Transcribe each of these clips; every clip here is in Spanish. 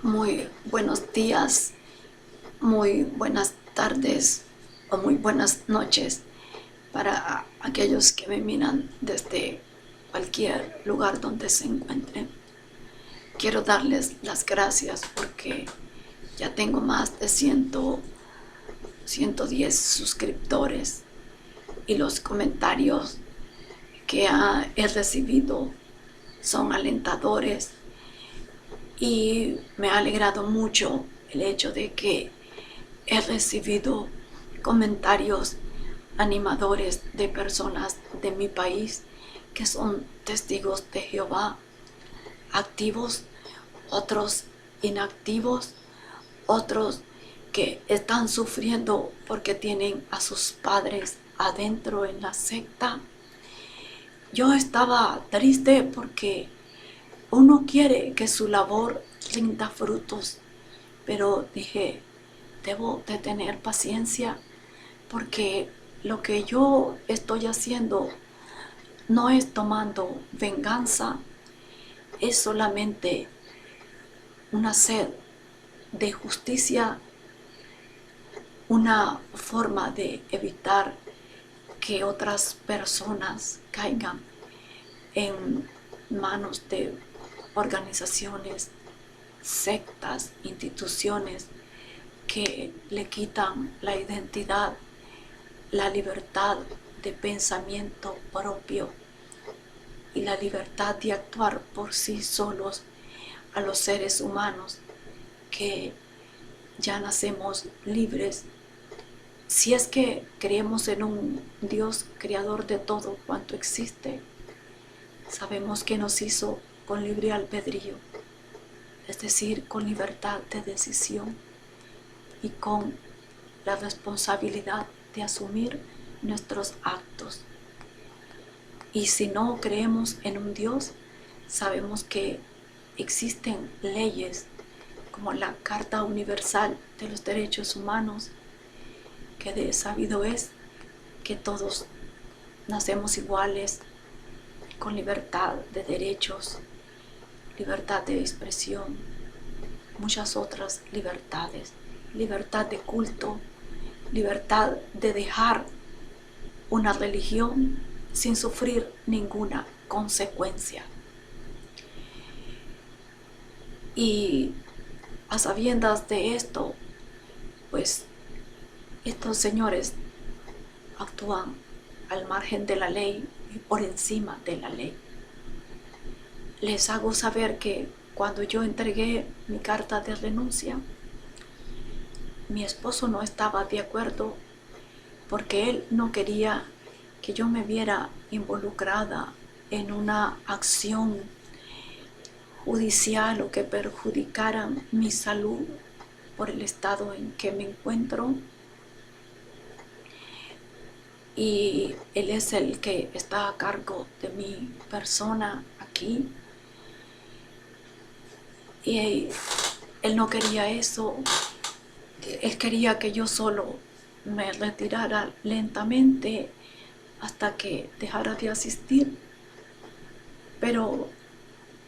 Muy buenos días, muy buenas tardes o muy buenas noches para aquellos que me miran desde cualquier lugar donde se encuentren. Quiero darles las gracias porque ya tengo más de 110 suscriptores y los comentarios que he recibido son alentadores y me ha alegrado mucho el hecho de que he recibido comentarios animadores de personas de mi país que son testigos de Jehová, activos, otros inactivos, otros que están sufriendo porque tienen a sus padres adentro en la secta. Yo estaba triste porque uno quiere que su labor rinda frutos, pero dije, debo de tener paciencia porque lo que yo estoy haciendo no es tomando venganza, es solamente una sed de justicia, una forma de evitar que otras personas caigan en manos de organizaciones, sectas, instituciones que le quitan la identidad, la libertad de pensamiento propio y la libertad de actuar por sí solos a los seres humanos que ya nacemos libres. Si es que creemos en un Dios creador de todo cuanto existe, sabemos que nos hizo con libre albedrío, es decir, con libertad de decisión y con la responsabilidad de asumir nuestros actos. Y si no creemos en un Dios, sabemos que existen leyes como la Carta Universal de los Derechos Humanos, que de sabido es que todos nacemos iguales, con libertad de derechos, libertad de expresión, muchas otras libertades, libertad de culto, libertad de dejar una religión sin sufrir ninguna consecuencia. Y a sabiendas de esto, pues estos señores actúan al margen de la ley y por encima de la ley. Les hago saber que cuando yo entregué mi carta de renuncia, mi esposo no estaba de acuerdo porque él no quería que yo me viera involucrada en una acción judicial o que perjudicara mi salud por el estado en que me encuentro. Y él es el que está a cargo de mi persona aquí. Y él no quería eso. Él quería que yo solo me retirara lentamente hasta que dejara de asistir. Pero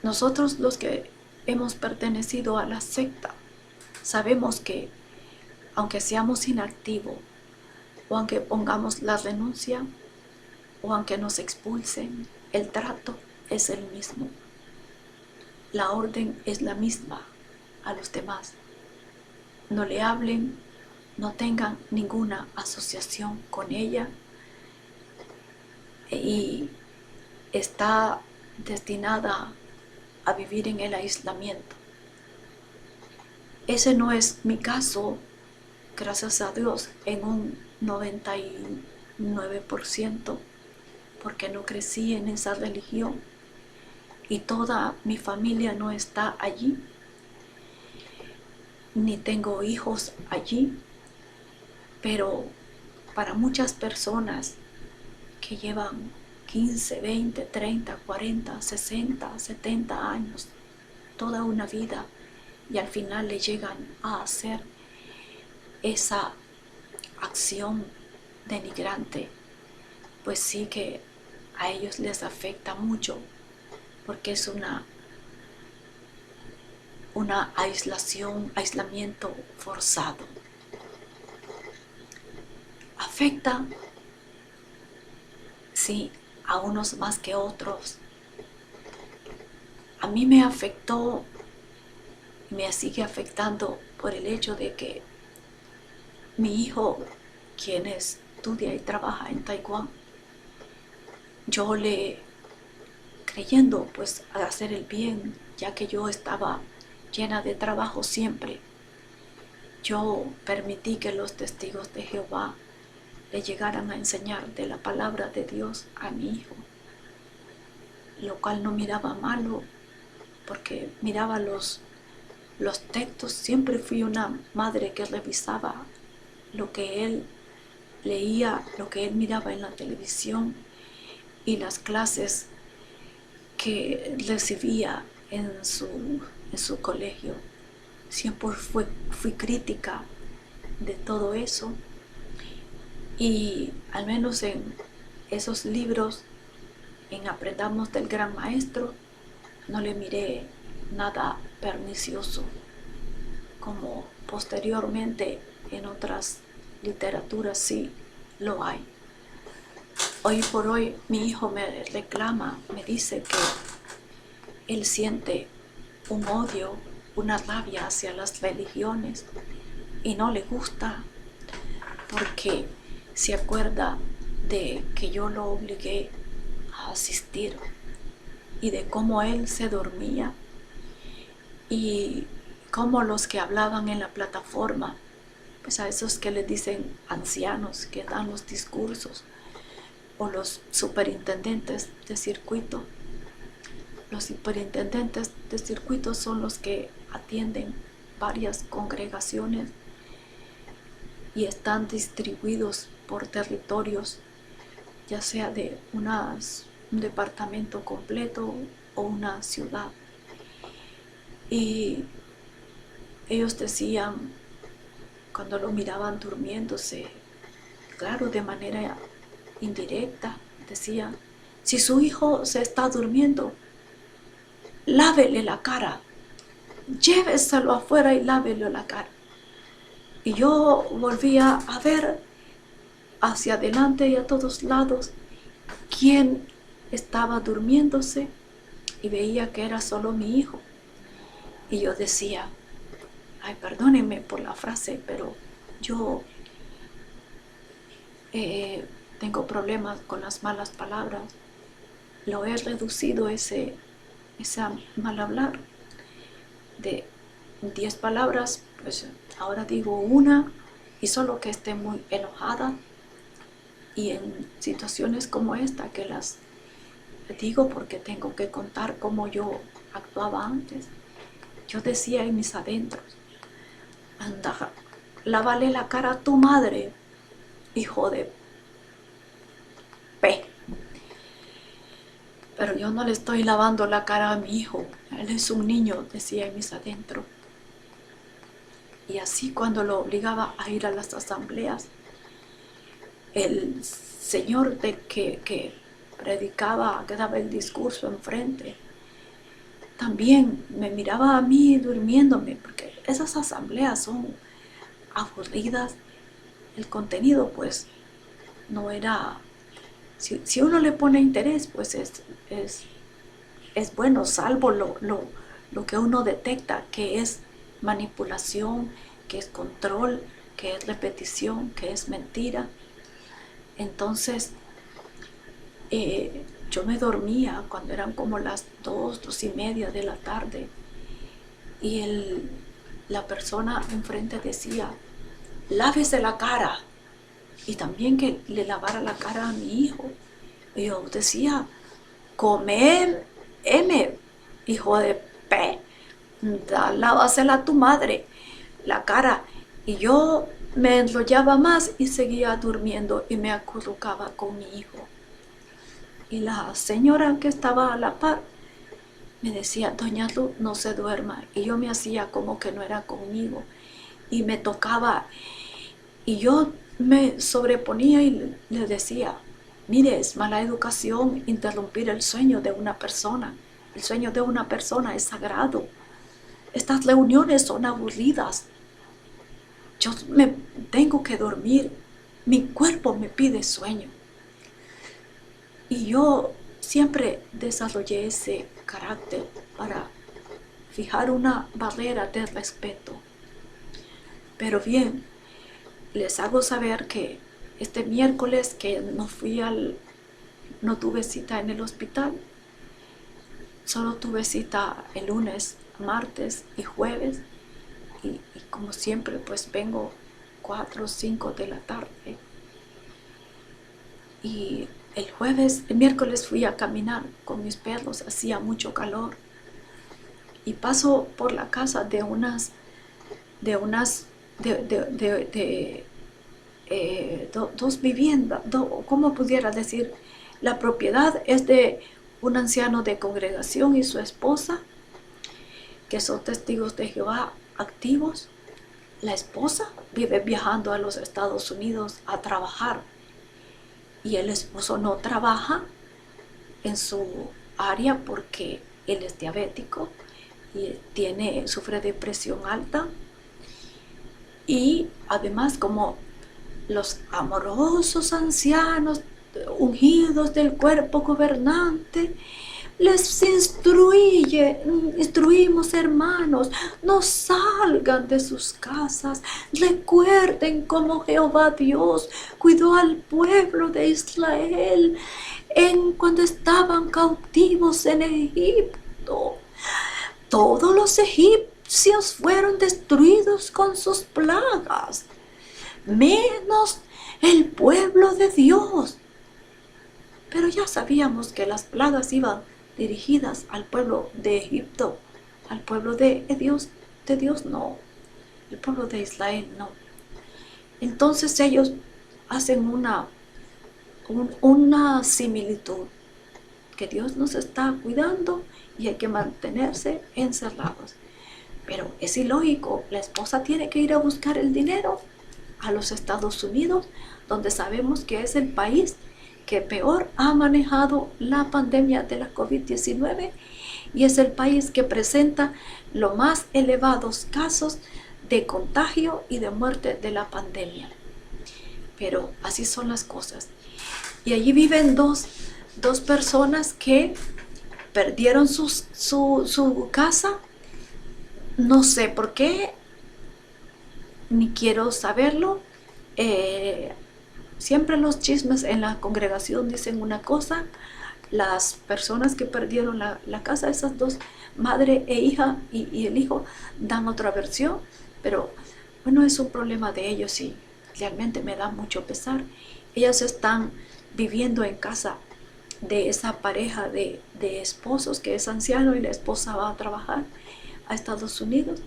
nosotros los que hemos pertenecido a la secta sabemos que aunque seamos inactivos o aunque pongamos la renuncia o aunque nos expulsen, el trato es el mismo. La orden es la misma a los demás. No le hablen, no tengan ninguna asociación con ella y está destinada a vivir en el aislamiento. Ese no es mi caso, gracias a Dios, en un 99%, porque no crecí en esa religión y toda mi familia no está allí, ni tengo hijos allí, pero para muchas personas que llevan 15, 20, 30, 40, 60, 70 años, toda una vida, y al final le llegan a hacer esa acción denigrante, pues sí que a ellos les afecta mucho, porque es aislamiento forzado. Afecta, sí, a unos más que otros. A mí me afectó y me sigue afectando por el hecho de que mi hijo, quien estudia y trabaja en Taiwán, yo creyendo pues a hacer el bien, ya que yo estaba llena de trabajo siempre, yo permití que los testigos de Jehová le llegaran a enseñar de la palabra de Dios a mi hijo, lo cual no miraba malo, porque miraba los textos. Siempre fui una madre que revisaba lo que él leía, lo que él miraba en la televisión y las clases que recibía en su colegio. Siempre fui crítica de todo eso, y al menos en esos libros, en Aprendamos del Gran Maestro, no le miré nada pernicioso, como posteriormente en otras literaturas sí lo hay. Hoy por hoy mi hijo me reclama, me dice que él siente un odio, una rabia hacia las religiones y no le gusta porque se acuerda de que yo lo obligué a asistir y de cómo él se dormía y cómo los que hablaban en la plataforma, pues a esos que les dicen ancianos que dan los discursos, o los superintendentes de circuito. Los superintendentes de circuito son los que atienden varias congregaciones y están distribuidos por territorios, ya sea de un departamento completo o una ciudad. Y ellos decían, cuando lo miraban durmiéndose, claro, de manera indirecta, decían: si su hijo se está durmiendo, lávele la cara, lléveselo afuera y lávele la cara. Y yo volvía a ver hacia adelante y a todos lados quién estaba durmiéndose, y veía que era solo mi hijo. Y yo decía, ay, perdónenme por la frase, pero yo tengo problemas con las malas palabras. Lo he reducido ese mal hablar de 10 palabras, pues ahora digo una, y solo que esté muy enojada, y en situaciones como esta que las digo porque tengo que contar cómo yo actuaba antes. Yo decía en mis adentros: anda, lávale la cara a tu madre, hijo de P. Pero yo no le estoy lavando la cara a mi hijo, él es un niño, decía en mis adentros. Y así, cuando lo obligaba a ir a las asambleas, el señor que predicaba, que daba el discurso enfrente, también me miraba a mí durmiéndome, porque esas asambleas son aburridas. El contenido pues no era, si uno le pone interés, pues es bueno, salvo lo que uno detecta que es manipulación, que es control, que es repetición, que es mentira. Entonces yo me dormía cuando eran como las 2:30 de la tarde, y la persona enfrente decía: lávese la cara, y también que le lavara la cara a mi hijo. Y yo decía: comer, M, hijo de P, lávasela a tu madre, la cara. Y yo me enrollaba más y seguía durmiendo y me acurrucaba con mi hijo. Y la señora que estaba a la par me decía: doña Luz, no se duerma. Y yo me hacía como que no era conmigo, y me tocaba, y yo me sobreponía y le decía: mire, es mala educación interrumpir el sueño de una persona. El sueño de una persona es sagrado. estas reuniones son aburridas. Yo me tengo que dormir. Mi cuerpo me pide sueño. Y yo siempre desarrollé ese carácter para fijar una barrera de respeto. Pero bien, les hago saber que este miércoles que no tuve cita en el hospital, solo tuve cita el lunes, martes y jueves, y como siempre pues vengo 4 o 5 de la tarde. Y el miércoles fui a caminar con mis perros, hacía mucho calor, y paso por la casa de dos viviendas, ¿cómo pudiera decir? La propiedad es de un anciano de congregación y su esposa, que son testigos de Jehová activos. La esposa vive viajando a los Estados Unidos a trabajar y el esposo no trabaja en su área porque él es diabético y sufre de presión alta, y además como los amorosos ancianos ungidos del cuerpo gobernante, les instruimos, hermanos, no salgan de sus casas. Recuerden cómo Jehová Dios cuidó al pueblo de Israel cuando estaban cautivos en Egipto. Todos los egipcios fueron destruidos con sus plagas, menos el pueblo de Dios. Pero ya sabíamos que las plagas iban dirigidas al pueblo de Egipto, al pueblo de Dios no, el pueblo de Israel no. Entonces ellos hacen una similitud, que Dios nos está cuidando y hay que mantenerse encerrados. Pero es ilógico, la esposa tiene que ir a buscar el dinero a los Estados Unidos, donde sabemos que es el país que peor ha manejado la pandemia de la COVID-19 y es el país que presenta los más elevados casos de contagio y de muerte de la pandemia. Pero así son las cosas. Y allí viven dos personas que perdieron su casa. No sé por qué, ni quiero saberlo. Siempre los chismes en la congregación dicen una cosa. Las personas que perdieron la casa, esas dos, madre e hija y el hijo, dan otra versión. Pero bueno, es un problema de ellos y realmente me da mucho pesar. Ellas están viviendo en casa de esa pareja de esposos que es anciano y la esposa va a trabajar a Estados Unidos.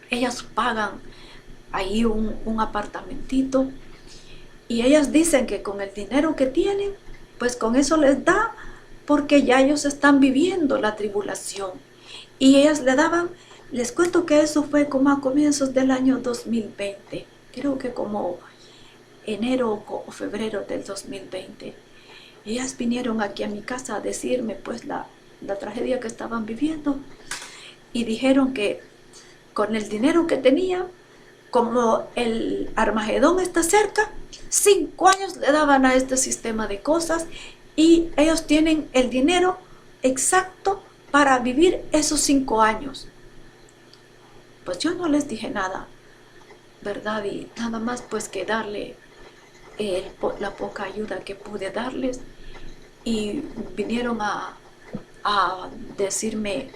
Ellas pagan ahí un apartamentito y ellas dicen que con el dinero que tienen, pues con eso les da, porque ya ellos están viviendo la tribulación. Y ellas les cuento que eso fue como a comienzos del año 2020, creo que como enero o febrero del 2020. Ellas vinieron aquí a mi casa a decirme pues la tragedia que estaban viviendo y dijeron que con el dinero que tenían, como el Armagedón está cerca, 5 años le daban a este sistema de cosas y ellos tienen el dinero exacto para vivir esos 5 años. Pues yo no les dije nada, ¿verdad? Y nada más pues que darle la poca ayuda que pude darles, y vinieron a decirme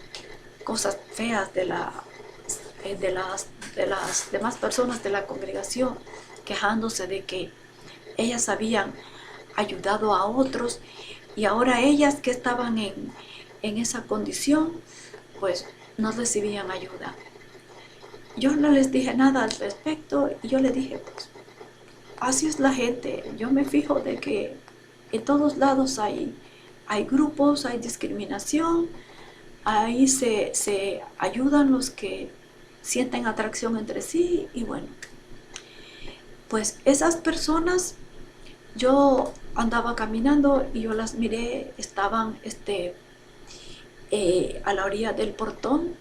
cosas feas de las demás personas de la congregación, quejándose de que ellas habían ayudado a otros y ahora ellas que estaban en esa condición pues no recibían ayuda. Yo no les dije nada al respecto y yo les dije, pues así es la gente. Yo me fijo de que en todos lados hay grupos, hay discriminación, ahí se ayudan los que sienten atracción entre sí y bueno, pues esas personas, yo andaba caminando y yo las miré, estaban a la orilla del portón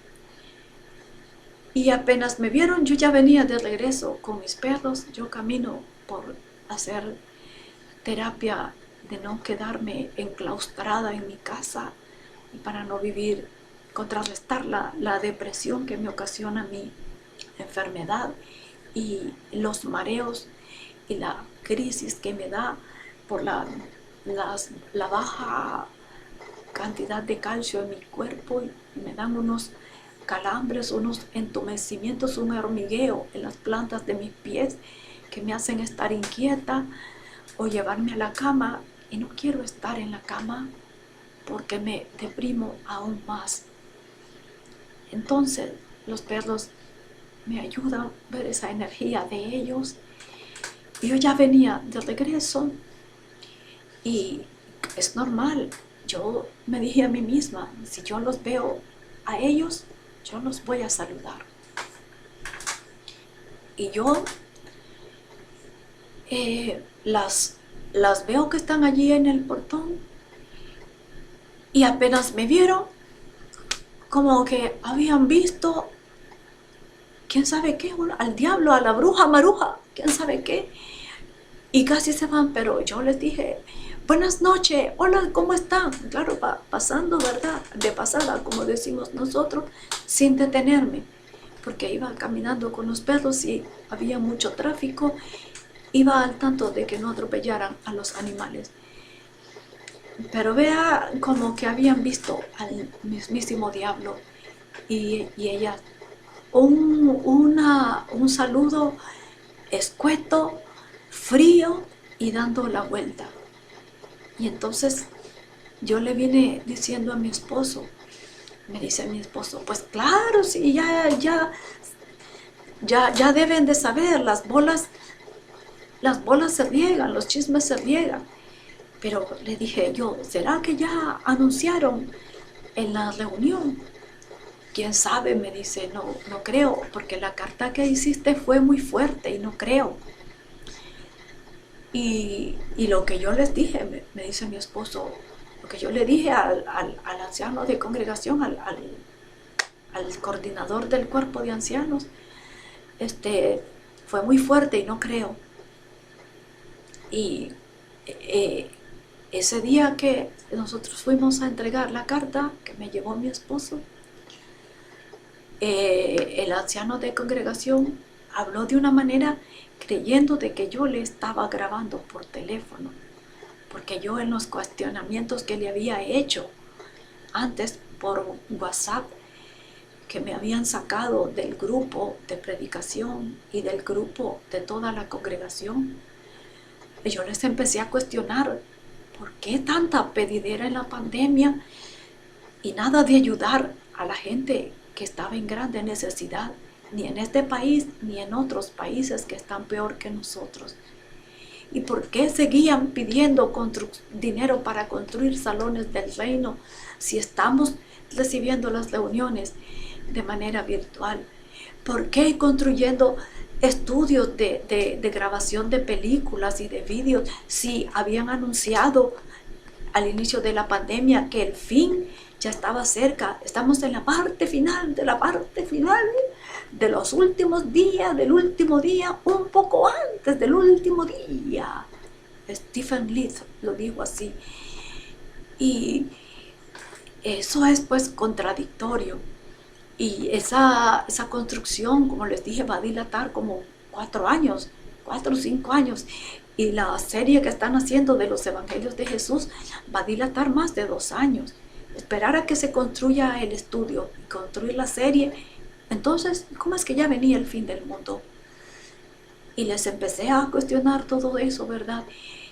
Y apenas me vieron, yo ya venía de regreso con mis perros. Yo camino por hacer terapia de no quedarme enclaustrada en mi casa y para no vivir, contrarrestar la depresión que me ocasiona mi enfermedad y los mareos y la crisis que me da por la baja cantidad de calcio en mi cuerpo, y me dan unos calambres, unos entumecimientos, un hormigueo en las plantas de mis pies que me hacen estar inquieta o llevarme a la cama, y no quiero estar en la cama porque me deprimo aún más. Entonces los perros me ayudan a ver esa energía de ellos. Yo ya venía de regreso y es normal. Yo me dije a mí misma, si yo los veo a ellos, yo los voy a saludar. Y yo las veo que están allí en el portón, y apenas me vieron, como que habían visto, quién sabe qué, al diablo, a la bruja maruja, quién sabe qué, y casi se van, pero yo les dije, buenas noches, hola, ¿cómo están? Claro, pasando, ¿verdad? De pasada, como decimos nosotros, sin detenerme, porque iba caminando con los perros y había mucho tráfico, iba al tanto de que no atropellaran a los animales. Pero vea como que habían visto al mismísimo diablo, y ella, un saludo escueto, frío y dando la vuelta. Y entonces yo le vine diciendo a mi esposo, me dice mi esposo, pues claro, sí, ya deben de saber, las bolas se riegan, los chismes se riegan. Pero le dije yo, ¿será que ya anunciaron en la reunión? ¿Quién sabe? Me dice, no creo, porque la carta que hiciste fue muy fuerte y no creo. Y lo que yo les dije, me dice mi esposo, lo que yo le dije al anciano de congregación, al coordinador del cuerpo de ancianos, fue muy fuerte y no creo. Y ese día que nosotros fuimos a entregar la carta que me llevó mi esposo, el anciano de congregación habló de una manera creyendo de que yo le estaba grabando por teléfono, porque yo en los cuestionamientos que le había hecho antes por WhatsApp, que me habían sacado del grupo de predicación y del grupo de toda la congregación, yo les empecé a cuestionar por qué tanta pedidera en la pandemia y nada de ayudar a la gente que estaba en grande necesidad, ni en este país ni en otros países que están peor que nosotros. ¿Y por qué seguían pidiendo dinero para construir salones del reino si estamos recibiendo las reuniones de manera virtual? ¿Por qué construyendo estudios de grabación de películas y de vídeos si habían anunciado al inicio de la pandemia que el fin ya estaba cerca? Estamos en la parte final de los últimos días, del último día, un poco antes del último día. Stephen Leith lo dijo así. Y eso es pues contradictorio. Y esa construcción, como les dije, va a dilatar como 4 o 5 años. Y la serie que están haciendo de los Evangelios de Jesús va a dilatar más de 2 años. Esperar a que se construya el estudio y construir la serie. Entonces, ¿cómo es que ya venía el fin del mundo? Y les empecé a cuestionar todo eso, ¿verdad?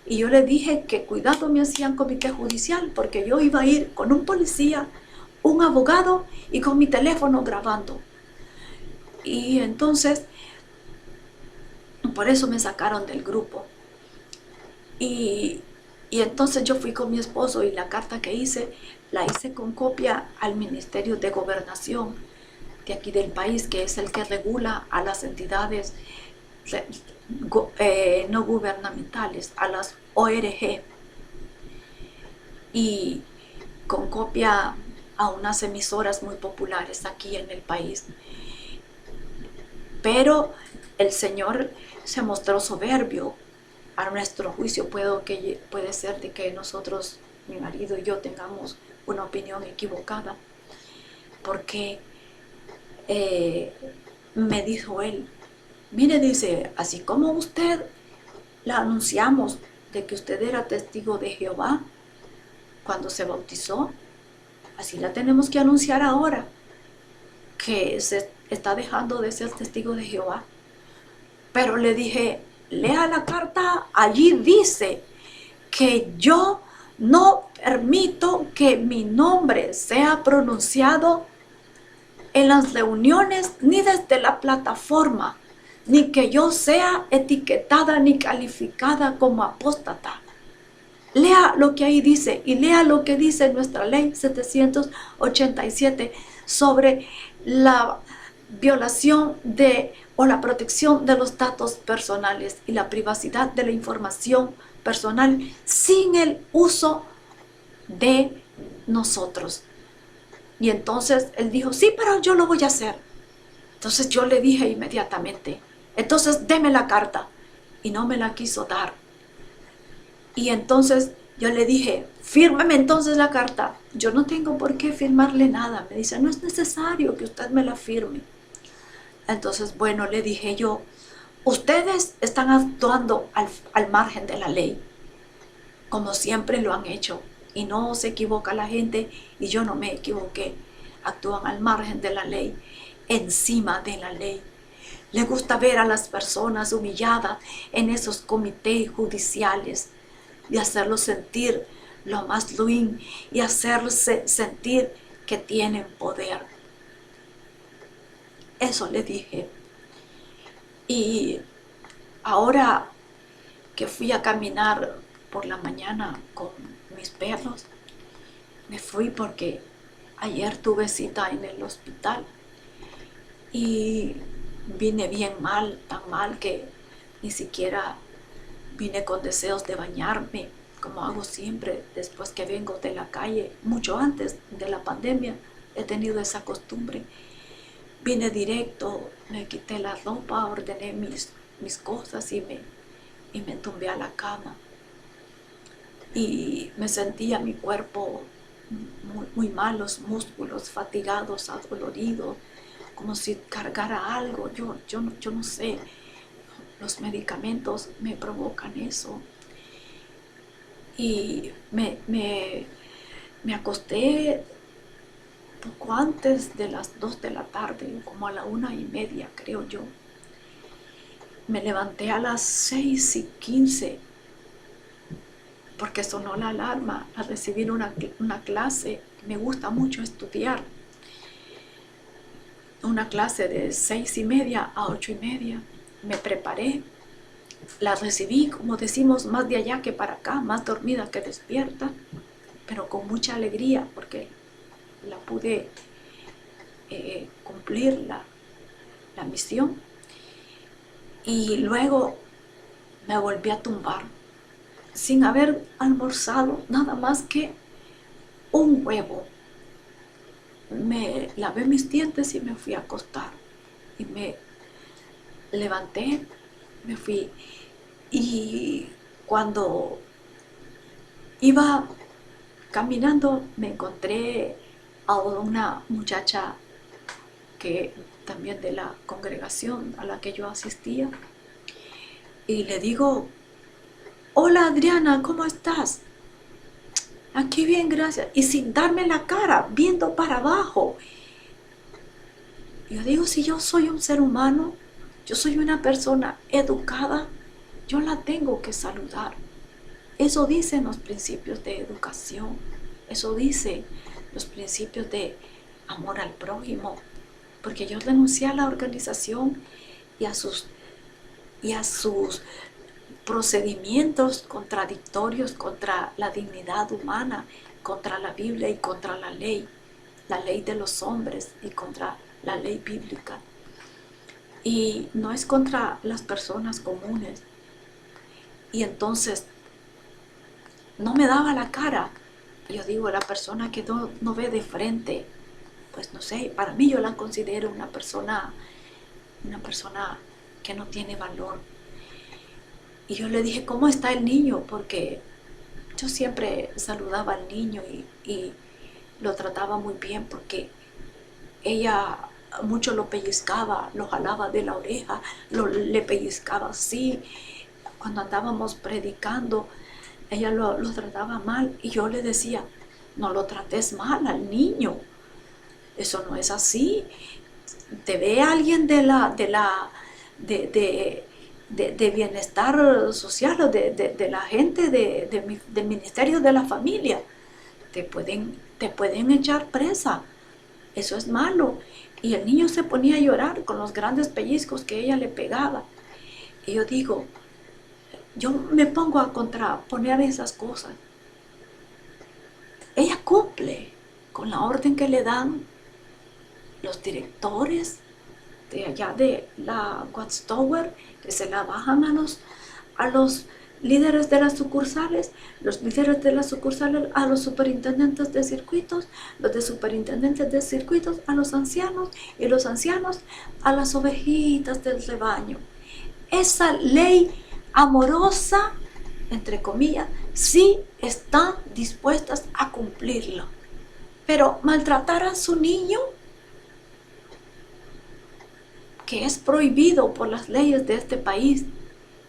Y yo les dije que cuidado me hacían comité judicial, porque yo iba a ir con un policía, un abogado y con mi teléfono grabando. Y entonces, por eso me sacaron del grupo. Y entonces yo fui con mi esposo, y la carta que hice, la hice con copia al Ministerio de Gobernación de aquí del país, que es el que regula a las entidades no gubernamentales, a las ORG, y con copia a unas emisoras muy populares aquí en el país. Pero el Señor se mostró soberbio. A nuestro juicio puede ser de que nosotros, mi marido y yo, tengamos una opinión equivocada, porque me dijo él, mire, dice, así como usted la anunciamos de que usted era testigo de Jehová cuando se bautizó, así la tenemos que anunciar ahora, que se está dejando de ser testigo de Jehová. Pero le dije, lea la carta, allí dice que yo no permito que mi nombre sea pronunciado en las reuniones ni desde la plataforma, ni que yo sea etiquetada ni calificada como apóstata. Lea lo que ahí dice y lea lo que dice nuestra ley 787 sobre la violación o la protección de los datos personales y la privacidad de la información personal sin el uso de nosotros. Y entonces él dijo, sí, pero yo lo voy a hacer. Entonces yo le dije inmediatamente, entonces deme la carta. Y no me la quiso dar. Y entonces yo le dije, fírmeme entonces la carta. Yo no tengo por qué firmarle nada. Me dice, no es necesario que usted me la firme. Entonces, bueno, le dije yo, ustedes están actuando al margen de la ley, como siempre lo han hecho. Y no se equivoca la gente, y yo no me equivoqué. Actúan al margen de la ley, encima de la ley. Le gusta ver a las personas humilladas en esos comités judiciales y hacerlos sentir lo más ruin y hacerse sentir que tienen poder. Eso le dije. Y ahora que fui a caminar por la mañana con mis perros, me fui porque ayer tuve cita en el hospital y vine bien mal, tan mal que ni siquiera vine con deseos de bañarme, como hago siempre después que vengo de la calle. Mucho antes de la pandemia he tenido esa costumbre. Vine directo, me quité la ropa, ordené mis cosas y me tumbé a la cama. Y me sentía mi cuerpo muy mal, los músculos fatigados, adoloridos, como si cargara algo. Yo no sé, los medicamentos me provocan eso. Y me acosté poco antes de las 2 de la tarde, como a la 1:30, creo yo. Me levanté a las 6:15 porque sonó la alarma a recibir una clase. Me gusta mucho estudiar. Una clase de 6:30 a 8:30. Me preparé, la recibí, como decimos, más de allá que para acá, más dormida que despierta, pero con mucha alegría porque la pude cumplir la misión. Y luego me volví a tumbar sin haber almorzado nada más que un huevo. Me lavé mis dientes y me fui a acostar. Y me levanté, me fui. Y cuando iba caminando me encontré a una muchacha que también de la congregación a la que yo asistía. Y le digo, hola Adriana, ¿cómo estás? Aquí bien, gracias. Y sin darme la cara, viendo para abajo. Yo digo, si yo soy un ser humano, yo soy una persona educada, yo la tengo que saludar. Eso dicen los principios de educación. Eso dice los principios de amor al prójimo. Porque yo renuncié a la organización y a sus procedimientos contradictorios contra la dignidad humana, contra la Biblia y contra la ley de los hombres y contra la ley bíblica. Y no es contra las personas comunes. Y entonces no me daba la cara. Yo digo, la persona que no ve de frente, pues no sé, para mí yo la considero una persona una persona que no tiene valor. Y yo le dije, ¿cómo está el niño? Porque yo siempre saludaba al niño y lo trataba muy bien, porque ella mucho lo pellizcaba, lo jalaba de la oreja, le pellizcaba así. Cuando andábamos predicando, ella lo trataba mal y yo le decía, no lo trates mal al niño, eso no es así. Te ve alguien de bienestar social o de la gente del Ministerio de la Familia, te pueden echar presa, eso es malo. Y el niño se ponía a llorar con los grandes pellizcos que ella le pegaba. Y yo digo, yo me pongo a contraponer esas cosas. Ella cumple con la orden que le dan los directores de allá de la Watchtower, que se la bajan a los líderes de las sucursales, los líderes de las sucursales a los superintendentes de circuitos, los de superintendentes de circuitos a los ancianos y los ancianos a las ovejitas del rebaño. Esa ley amorosa, entre comillas, sí están dispuestas a cumplirlo. Pero maltratar a su niño, que es prohibido por las leyes de este país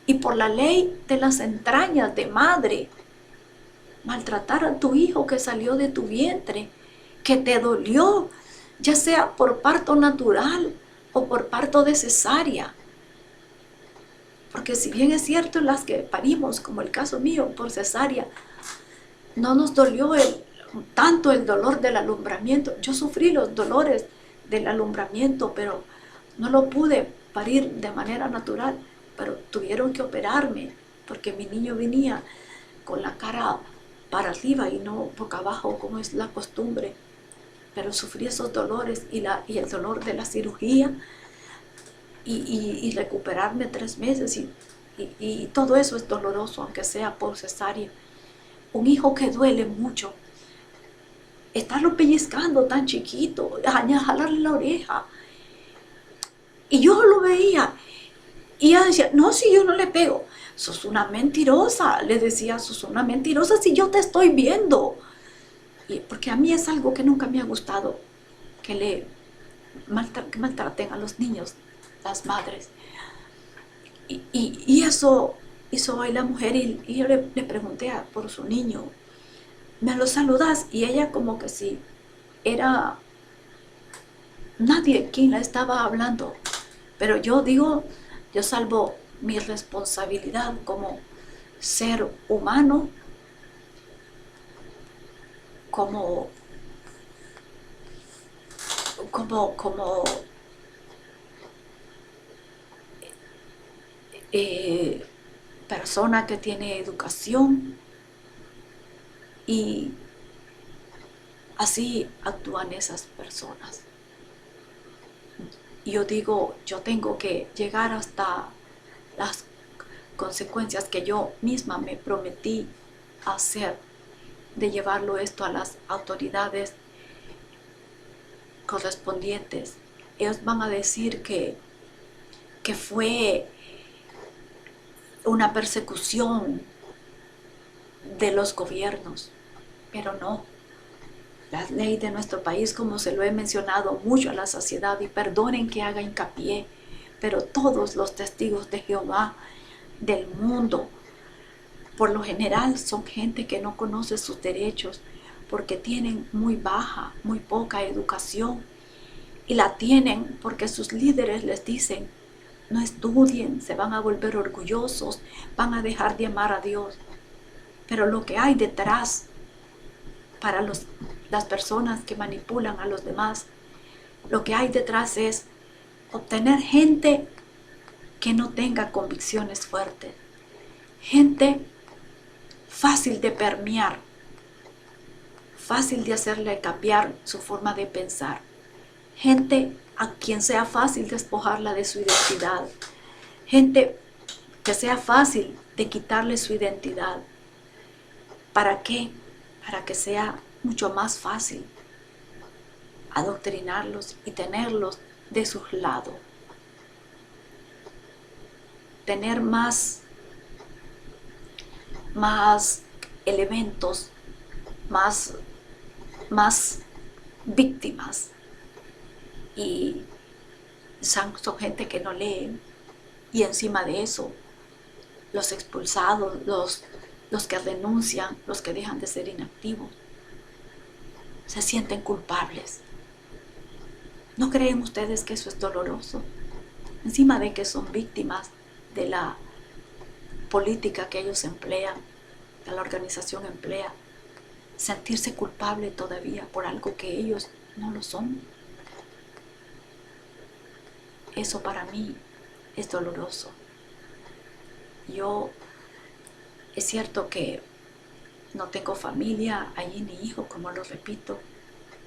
y por la ley de las entrañas de madre, maltratar a tu hijo que salió de tu vientre, que te dolió, ya sea por parto natural o por parto de cesárea. Porque si bien es cierto, las que parimos, como el caso mío, por cesárea, no nos dolió tanto el dolor del alumbramiento. Yo sufrí los dolores del alumbramiento, pero no lo pude parir de manera natural, pero tuvieron que operarme, porque mi niño venía con la cara para arriba y no boca abajo, como es la costumbre. Pero sufrí esos dolores y el dolor de la cirugía, y recuperarme 3 meses y todo eso es doloroso, aunque sea por cesárea. Un hijo que duele mucho, estarlo pellizcando tan chiquito, jalarle la oreja. Y yo lo veía y ella decía, no, si yo no le pego, sos una mentirosa, le decía, sos una mentirosa si yo te estoy viendo. Y porque a mí es algo que nunca me ha gustado, que maltraten a los niños, las madres. Y eso hizo hoy la mujer, y yo le pregunté por su niño, ¿me lo saludas? Y ella como que si era nadie quien la estaba hablando. Pero yo digo, yo salvo mi responsabilidad como ser humano, como persona que tiene educación, y así actúan esas personas. Y yo digo, yo tengo que llegar hasta las consecuencias que yo misma me prometí hacer, de llevarlo esto a las autoridades correspondientes. Ellos van a decir que fue una persecución de los gobiernos, pero no. La ley de nuestro país, como se lo he mencionado mucho a la saciedad, y perdonen que haga hincapié, pero todos los testigos de Jehová del mundo, por lo general, son gente que no conoce sus derechos, porque tienen muy poca educación, y la tienen porque sus líderes les dicen, no estudien, se van a volver orgullosos, van a dejar de amar a Dios. Pero lo que hay detrás para las personas que manipulan a los demás, lo que hay detrás es obtener gente que no tenga convicciones fuertes, gente fácil de permear, fácil de hacerle cambiar su forma de pensar, gente a quien sea fácil despojarla de su identidad, gente que sea fácil de quitarle su identidad. ¿Para qué? Para que sea mucho más fácil adoctrinarlos y tenerlos de su lado. tener más elementos, más víctimas, y son gente que no leen, y encima de eso los expulsados, los que renuncian, los que dejan de ser inactivos, se sienten culpables. ¿No creen ustedes que eso es doloroso? Encima de que son víctimas de la política que ellos emplean, que la organización emplea, sentirse culpable todavía por algo que ellos no lo son. Eso para mí es doloroso. Es cierto que no tengo familia allí ni hijo, como lo repito,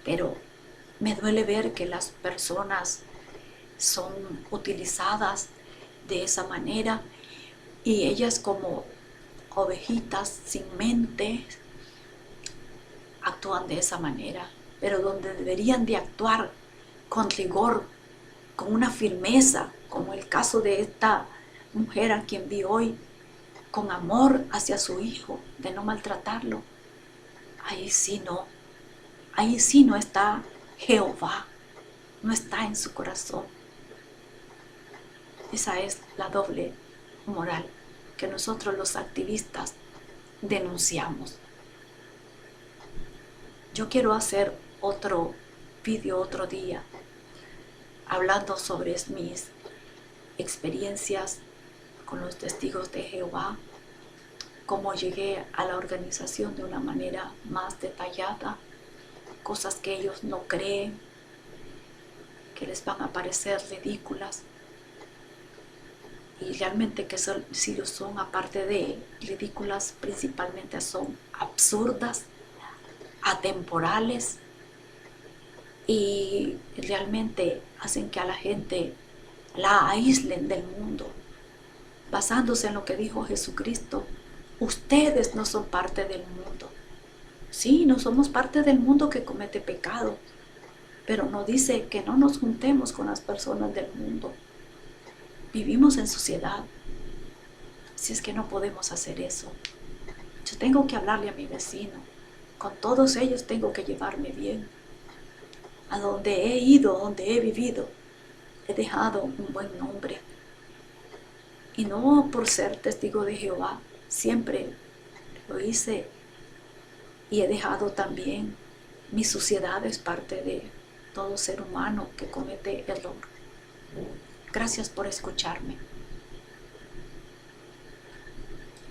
pero me duele ver que las personas son utilizadas de esa manera, y ellas, como ovejitas sin mente, actúan de esa manera, pero donde deberían de actuar con rigor, con una firmeza, como el caso de esta mujer a quien vi hoy, con amor hacia su hijo, de no maltratarlo. Ahí sí no está Jehová, no está en su corazón. Esa es la doble moral que nosotros los activistas denunciamos. Yo quiero hacer otro vídeo otro día hablando sobre mis experiencias con los testigos de Jehová, cómo llegué a la organización de una manera más detallada, cosas que ellos no creen, que les van a parecer ridículas, y realmente que si lo son, aparte de ridículas, principalmente son absurdas, atemporales, y realmente hacen que a la gente la aíslen del mundo, basándose en lo que dijo Jesucristo: ustedes no son parte del mundo. Sí, no somos parte del mundo que comete pecado, pero no dice que no nos juntemos con las personas del mundo. Vivimos en sociedad, si es que no podemos hacer eso. Yo tengo que hablarle a mi vecino, con todos ellos tengo que llevarme bien. A donde he ido, donde he vivido, he dejado un buen nombre. Y no por ser testigo de Jehová, siempre lo hice, y he dejado también mi suciedad. Es parte de todo ser humano que comete error. Gracias por escucharme.